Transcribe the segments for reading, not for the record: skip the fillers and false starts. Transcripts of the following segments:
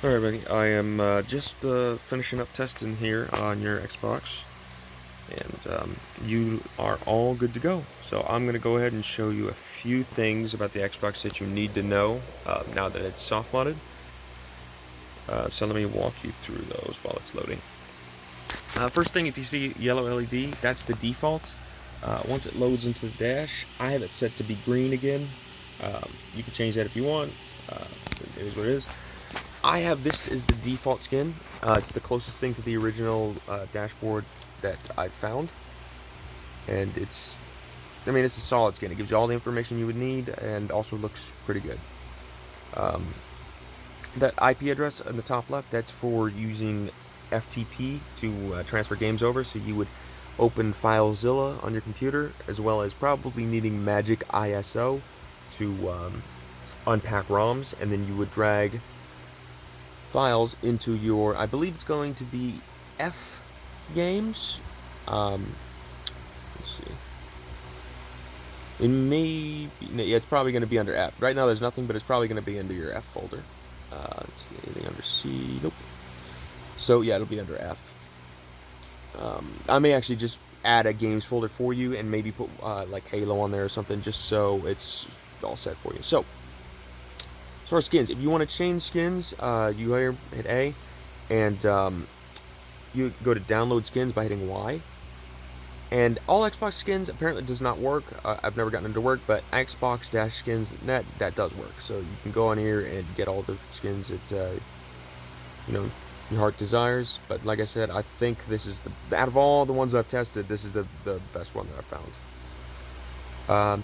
Alright, buddy, I am just finishing up testing here on your Xbox, and you are all good to go. So I'm going to go ahead and show you a few things about the Xbox that you need to know now that it's soft-modded. So let me walk you through those while it's loading. First thing, if you see yellow LED, that's the default. Once it loads into the dash, I have it set to be green again. You can change that if you want. Uh, it is what it is. I have this as the default skin. It's the closest thing to the original dashboard that I found. And it's a solid skin. It gives you all the information you would need and also looks pretty good. Um, that IP address on the top left, that's for using FTP to transfer games over. So you would open FileZilla on your computer, as well as probably needing Magic ISO to unpack ROMs, and then you would drag files into your, I believe it's going to be F games. Let's see. It may be, yeah, it's probably going to be under F. Right now there's nothing, but it's probably going to be under your F folder. Let's see, anything under C? Nope. So yeah, it'll be under F. I may actually just add a games folder for you and maybe put like Halo on there or something, just so it's all set for you. So, as far as skins, if you want to change skins, you hit A, and you go to download skins by hitting Y. And all Xbox skins apparently does not work. I've never gotten them to work, but Xbox-skins.net, that does work. So you can go on here and get all the skins that your heart desires. But like I said, I think this is out of all the ones I've tested, this is the best one that I've found.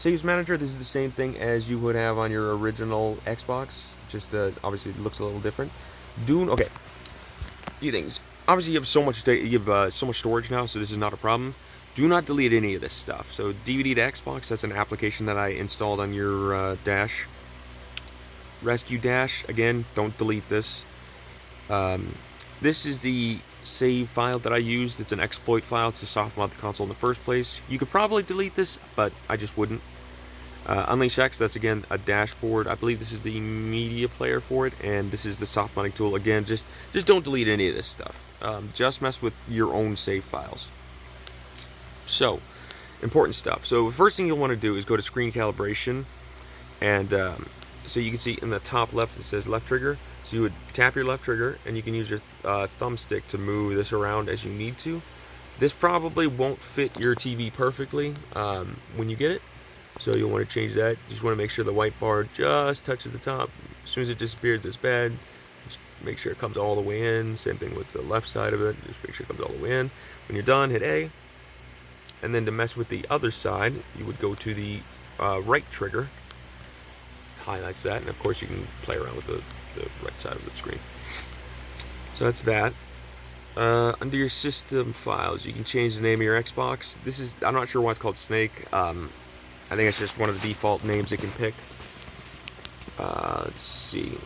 Saves Manager, this is the same thing as you would have on your original Xbox, just obviously it looks a little different. Okay, a few things. Obviously you have so much so much storage now, so this is not a problem. Do not delete any of this stuff. So DVD to Xbox, that's an application that I installed on your dash. Rescue Dash, again, don't delete this. This is the save file that I used. It's an exploit file to soft-mod the console in the first place. You could probably delete this, but I just wouldn't. UnleashX, that's again a dashboard. I believe this is the media player for it, and this is the soft-modding tool. Again, just don't delete any of this stuff. Just mess with your own save files. So, important stuff. So the first thing you'll want to do is go to screen calibration, and so you can see in the top left it says left trigger. So you would tap your left trigger, and you can use your thumbstick to move this around as you need to. This probably won't fit your TV perfectly when you get it, so you'll want to change that. You just want to make sure the white bar just touches the top. As soon as it disappears, it's bad. Just make sure it comes all the way in. Same thing with the left side of it. Just make sure it comes all the way in. When you're done, hit A. And then to mess with the other side, you would go to the right trigger. Highlights that, and of course you can play around with the right side of the screen. So that's that. Under your system files, you can change the name of your Xbox. I'm not sure why it's called Snake. I think it's just one of the default names it can pick. Let's see.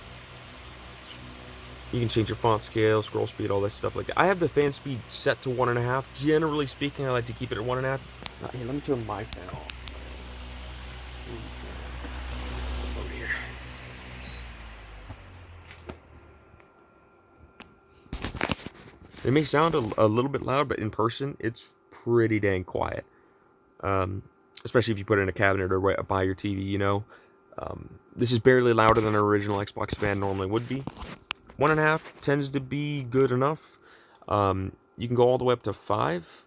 You can change your font scale, scroll speed, all that stuff like that. I have the fan speed set to 1.5. Generally speaking, I like to keep it at 1.5. Hey, let me turn my fan off. Over here. It may sound a little bit loud, but in person, it's pretty dang quiet. Especially if you put it in a cabinet or right by your TV, This is barely louder than an original Xbox fan normally would be. 1.5 tends to be good enough. You can go all the way up to 5.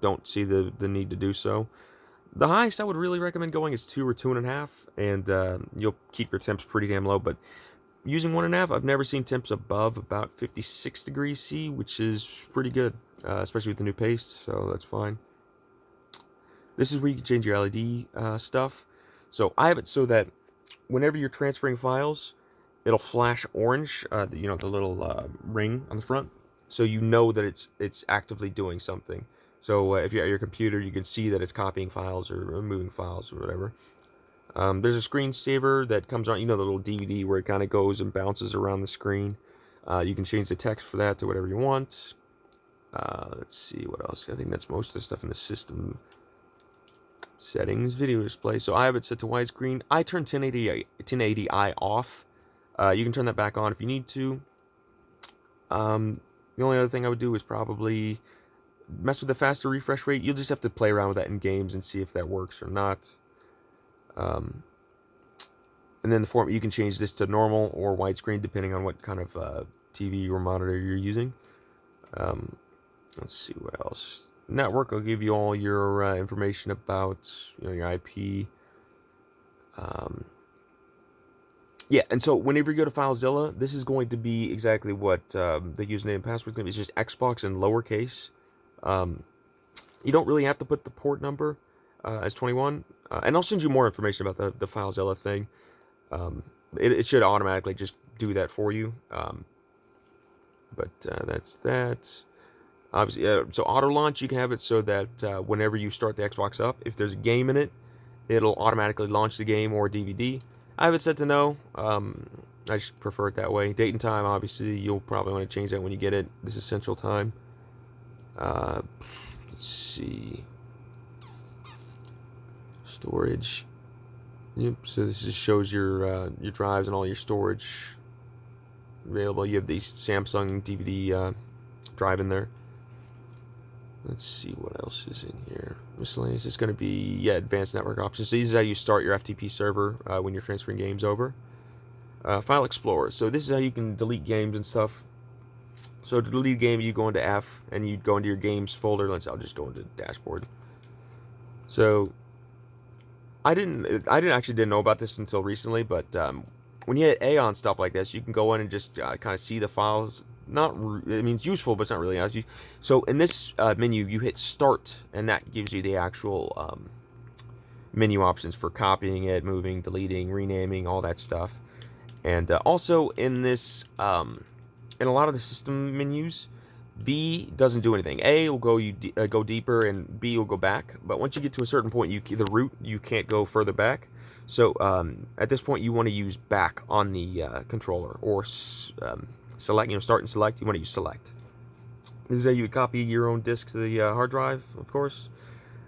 Don't see the need to do so. The highest I would really recommend going is 2 or 2.5, and you'll keep your temps pretty damn low. But using 1.5, I've never seen temps above about 56 degrees C, which is pretty good, especially with the new paste, so that's fine. This is where you can change your LED stuff. So I have it so that whenever you're transferring files, it'll flash orange, the little ring on the front, so you know that it's actively doing something. So if you're at your computer, you can see that it's copying files or moving files or whatever. There's a screensaver that comes on, the little DVD where it kind of goes and bounces around the screen. You can change the text for that to whatever you want. Let's see, what else? I think that's most of the stuff in the system. Settings, video display. So I have it set to widescreen. I turn 1080i off. You can turn that back on if you need to. The only other thing I would do is probably mess with the faster refresh rate. You'll just have to play around with that in games and see if that works or not. And then the format, you can change this to normal or widescreen depending on what kind of TV or monitor you're using. Let's see what else. Network will give you all your information about your IP. Yeah, and so whenever you go to FileZilla, this is going to be exactly what the username and password is going to be. It's just Xbox in lowercase. You don't really have to put the port number as 21. And I'll send you more information about the FileZilla thing. It should automatically just do that for you. But that's that. Obviously, so auto launch, you can have it so that whenever you start the Xbox up, if there's a game in it, it'll automatically launch the game or DVD. I have it set to no. I just prefer it that way. Date and time, obviously, you'll probably want to change that when you get it. This is Central Time. Let's see. Storage. Yep. So this just shows your drives and all your storage available. You have the Samsung DVD drive in there. Let's see what else is in here. Miscellaneous. It's going to be, advanced network options. So this is how you start your FTP server when you're transferring games over. File Explorer. So this is how you can delete games and stuff. So to delete a game, you go into F, and you go into your games folder. I'll just go into dashboard. So I didn't know about this until recently, but when you hit A on stuff like this, you can go in and just kind of see the files. It means useful, but it's not really. So in this menu, you hit Start, and that gives you the actual menu options for copying it, moving, deleting, renaming, all that stuff. And also in this, in a lot of the system menus, B doesn't do anything. A will go deeper, and B will go back. But once you get to a certain point, the root, you can't go further back. So at this point, you want to use back on the controller, or select, start and select. You want to use select. This is how you would copy your own disk to the hard drive, of course.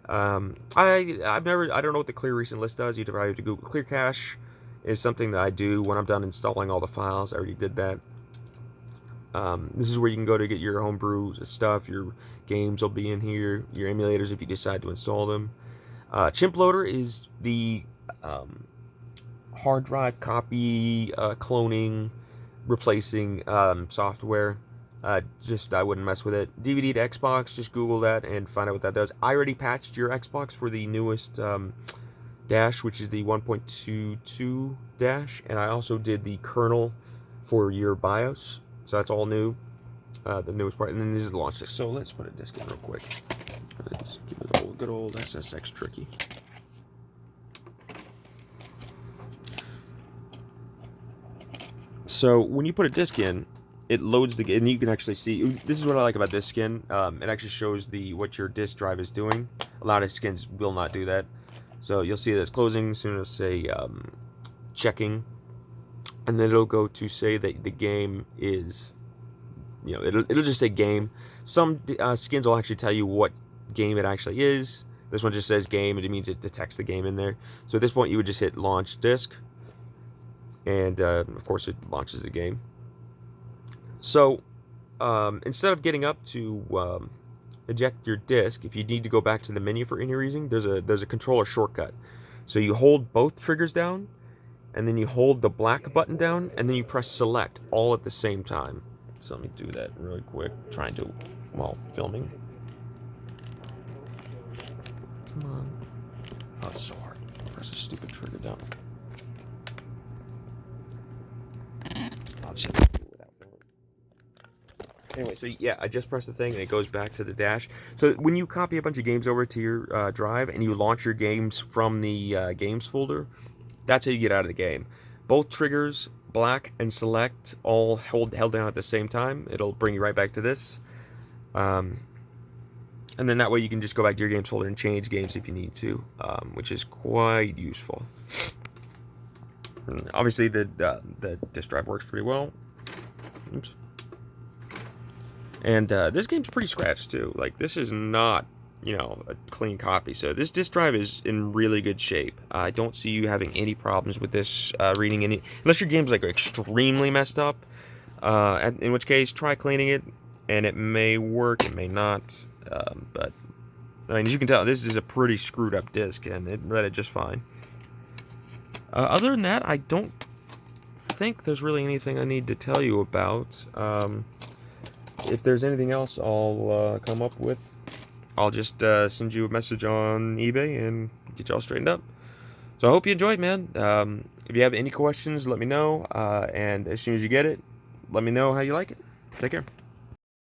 I don't know what the clear recent list does. You'd probably have to Google. Clear cache is something that I do when I'm done installing all the files. I already did that. This is where you can go to get your homebrew stuff. Your games will be in here. Your emulators, if you decide to install them. Chimp Loader is the hard drive copy, cloning, replacing software. I wouldn't mess with it. DVD to Xbox, just Google that and find out what that does. I already patched your Xbox for the newest dash, which is the 1.22 dash, and I also did the kernel for your BIOS. So that's all new, the newest part. And then this is the launch disk. So let's put a disk in real quick. Let's give it a good old SSX tricky. So when you put a disk in, it loads and you can actually see. This is what I like about this skin. It actually shows what your disk drive is doing. A lot of skins will not do that. So you'll see that it's closing. As soon as say checking. And then it'll go to say that the game is, it'll just say game. Some skins will actually tell you what game it actually is. This one just says game, and it means it detects the game in there. So at this point, you would just hit launch disk, and of course, it launches the game. So instead of getting up to eject your disk, if you need to go back to the menu for any reason, there's a controller shortcut. So you hold both triggers down, and then you hold the black button down, and then you press select all at the same time. So let me do that really quick, trying to, while filming. Come on. Oh, it's so hard. Press a stupid trigger down. I'll just have to do it without filming. Anyway, so yeah, I just pressed the thing, and it goes back to the dash. So when you copy a bunch of games over to your drive, and you launch your games from the games folder, that's how you get out of the game. Both triggers, black and select, all held down at the same time. It'll bring you right back to this. And then that way you can just go back to your games folder and change games if you need to, which is quite useful. Obviously, the disk drive works pretty well. Oops. And this game's pretty scratched, too. Like, this is not you know, a clean copy. So this disk drive is in really good shape. I don't see you having any problems with this reading any, unless your game's like extremely messed up. In which case, try cleaning it, and it may work, it may not. But I mean, as you can tell, this is a pretty screwed up disk, and it read it just fine. Other than that, I don't think there's really anything I need to tell you about. If there's anything else I'll come up with, I'll just send you a message on eBay and get you all straightened up. So I hope you enjoyed, man. If you have any questions, let me know. And as soon as you get it, let me know how you like it. Take care.